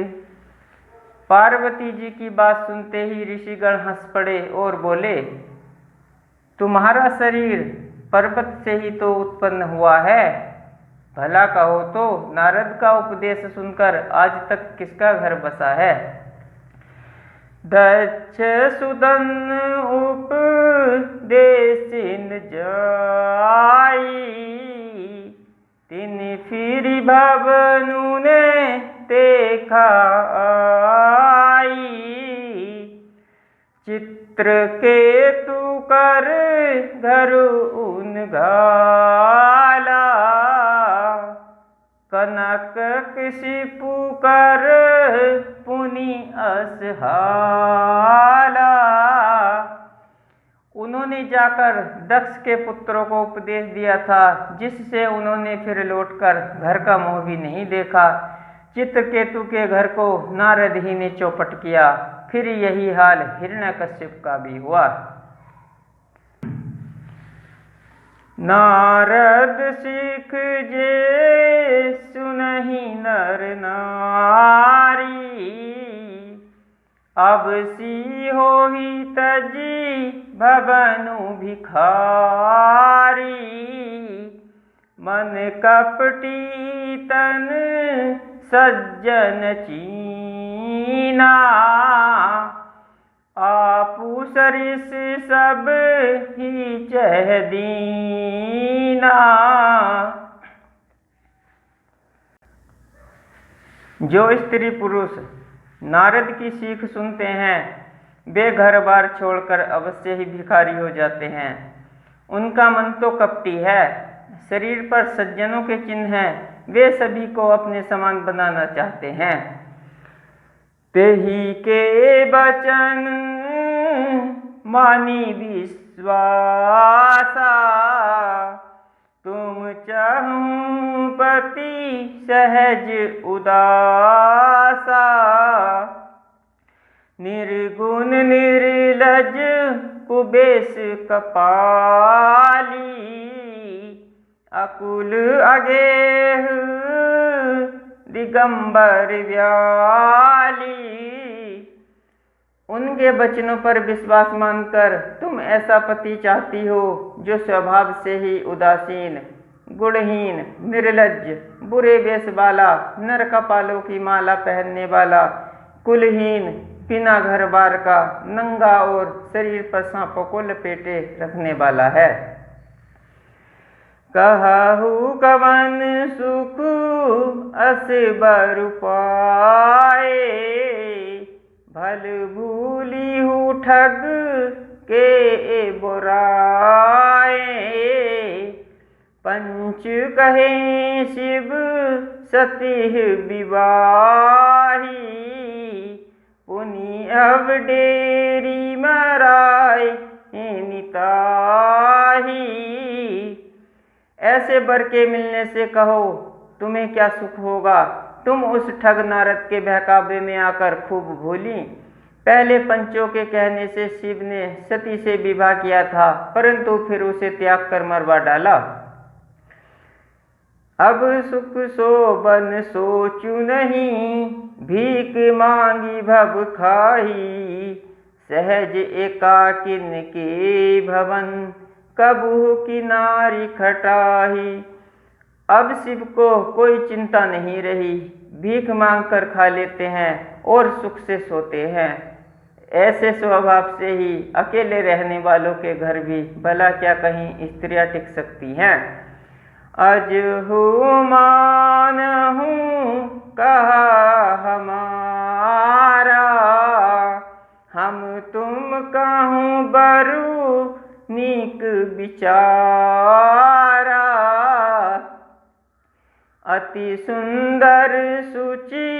पार्वती जी की बात सुनते ही ऋषिगण हंस पड़े और बोले, तुम्हारा शरीर पर्वत से ही तो उत्पन्न हुआ है। भला कहो तो नारद का उपदेश सुनकर आज तक किसका घर बसा है? दक्ष सुदन उपदेशिन जाई, तिन फिर भवनु ने देखा आई। चित्रकेतु कर घर उन घाला, कनक कशिपु कर पुनि असहाला। उन्होंने जाकर दक्ष के पुत्रों को उपदेश दिया था, जिससे उन्होंने फिर लौटकर घर का मुंह भी नहीं देखा। चित्रकेतु के घर को नारद ही ने चौपट किया। फिर यही हाल हिरण्यकश्यप का भी हुआ। नारद सिख जे सुनहि नर नारी, अब सी होहि तजी भवनु भिखारी। मन कपटी तन सज्जन चीना, आपू सरिस सब ही चह दीना। जो स्त्री पुरुष नारद की सीख सुनते हैं, वे घर बार छोड़कर अवश्य ही भिखारी हो जाते हैं। उनका मन तो कपटी है, शरीर पर सज्जनों के चिन्ह हैं, वे सभी को अपने समान बनाना चाहते हैं। तेहि के बचन मानी विश्वासा, तुम चाहूं पति सहज उदासा। निर्गुण निर्लज कुबेश कपाली, अकुल अगेह दिगंबर व्याली। उनके वचनों पर विश्वास मानकर तुम ऐसा पति चाहती हो जो स्वभाव से ही उदासीन, गुणहीन, निर्लज्ज, बुरे वेश वाला, नर कपालों की माला पहनने वाला, कुलहीन, बिना घर बार का, नंगा और शरीर पर सांपों को लपेटे रखने वाला है। कहु कवन सुख अस बर पाए, भल भूली हूँ ठग के बुराए, पंच कहे शिव सती विवाही, पुनि अब डेरी मराए निताही। ऐसे वर के मिलने से कहो तुम्हें क्या सुख होगा। तुम उस ठग नारद के बहकावे में आकर खूब भूली। पहले पंचों के कहने से शिव ने सती से विवाह किया था, परंतु फिर उसे त्याग कर मरवा डाला। अब सुख शोभन सोचू नहीं, भीख मांगी भव खाही, सहज एकाकिन के भवन, कबहू की नारी खटाही। अब शिव को कोई चिंता नहीं रही, भीख मांग कर खा लेते हैं और सुख से सोते हैं। ऐसे स्वभाव से ही अकेले रहने वालों के घर भी भला क्या कहीं स्त्रियां टिक सकती हैं। अज हूँ मान हूँ कहा हमारा, हम तुम कहूँ बरु नीक विचारा। अति सुंदर सुचि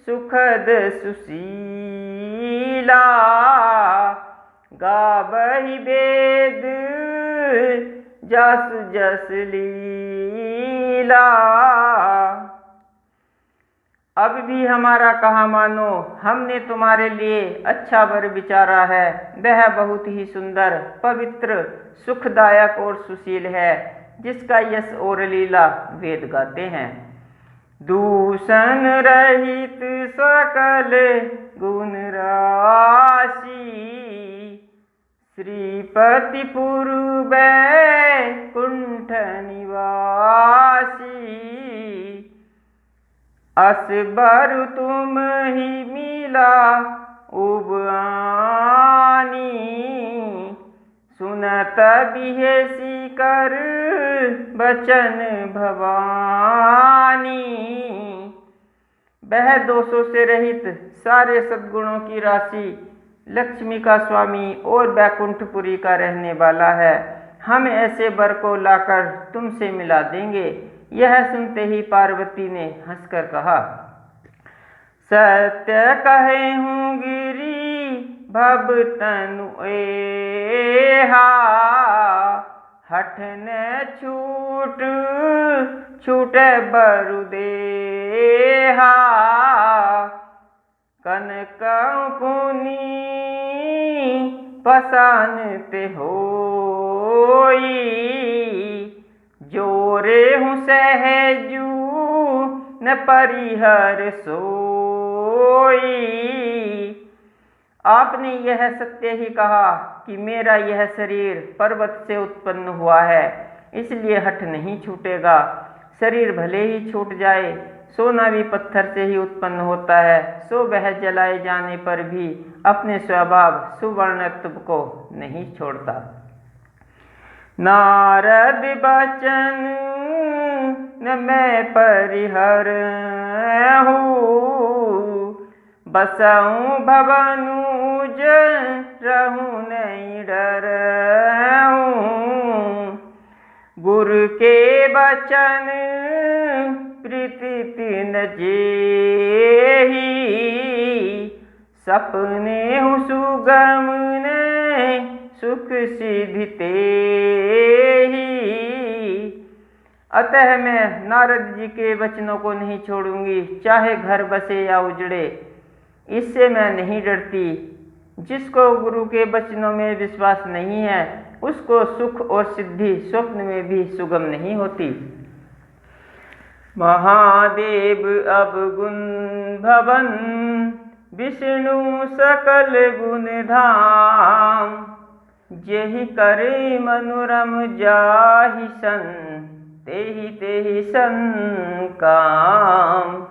सुखद सुशीला, गावहि वेद जस जस लीला। अब भी हमारा कहा मानो, हमने तुम्हारे लिए अच्छा वर विचारा है। वह बहुत ही सुंदर, पवित्र, सुखदायक और सुशील है, जिसका यश और लीला वेद गाते हैं। दूषण रहित सकल गुण राशि, श्रीपति पूर्व कुंठ निवासी। अस बर तुम ही मिला उबानी, सुनत बिहेसी कर बचन भवानी। वह दोषों से रहित, सारे सद्गुणों की राशि, लक्ष्मी का स्वामी और बैकुंठपुरी का रहने वाला है। हम ऐसे वर को लाकर तुमसे मिला देंगे। यह सुनते ही पार्वती ने हंसकर कहा, सत्य कहे हूँ गिरी भव तनु एहा, हठ न छूट छूटे बरु देहा। कनक पुनि पसानते होई, जोरे हूँ सहजू न परिहर सोई। आपने यह सत्य ही कहा कि मेरा यह शरीर पर्वत से उत्पन्न हुआ है, इसलिए हठ नहीं छूटेगा। शरीर भले ही छूट जाए, सोना भी पत्थर से ही उत्पन्न होता है, सो वह जलाए जाने पर भी अपने स्वभाव सुवर्णत्व को नहीं छोड़ता। नारद बचन न मैं परिहर हूँ, बसऊँ भवनुज रहूँ नहीं डर हूँ। गुरु के बचन प्रीति तिन जेहि, सपने हूँ सुगम ने सुख सिद्धि तेहि। अतः मैं नारद जी के वचनों को नहीं छोड़ूंगी, चाहे घर बसे या उजड़े, इससे मैं नहीं डरती। जिसको गुरु के वचनों में विश्वास नहीं है, उसको सुख और सिद्धि स्वप्न में भी सुगम नहीं होती। महादेव अब गुण भवन, विष्णु सकल गुण धाम। जेहि करे मनोरम जाहि सन, तेहि तेहि सन काम।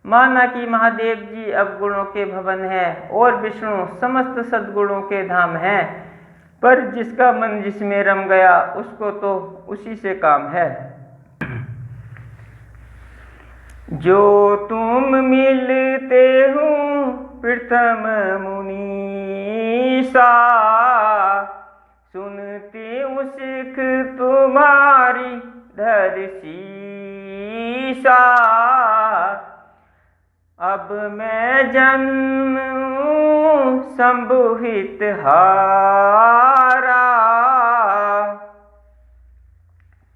माना कि महादेव जी अब गुणों के भवन है और विष्णु समस्त सद्गुणों के धाम है, पर जिसका मन जिसमें रम गया उसको तो उसी से काम है। जो तुम मिलते हो प्रथम मुनीसा, सुनती हूँ सिख तुम्हारी धरसीसा। अब मैं जन्म संबुहित हारा,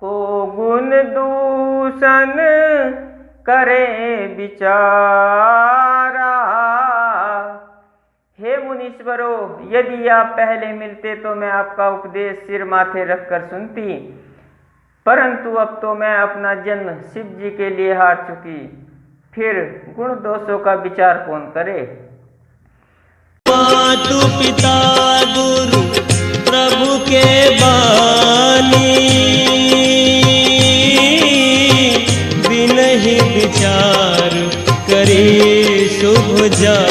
को गुण दूषण करे विचारा। हे मुनीश्वरों, यदि आप पहले मिलते तो मैं आपका उपदेश सिर माथे रखकर सुनती, परंतु अब तो मैं अपना जन्म शिव जी के लिए हार चुकी, फिर गुण दोषों का विचार कौन करे। मातु पिता गुरु प्रभु के बानी, बिन ही विचार करे शुभ जानी।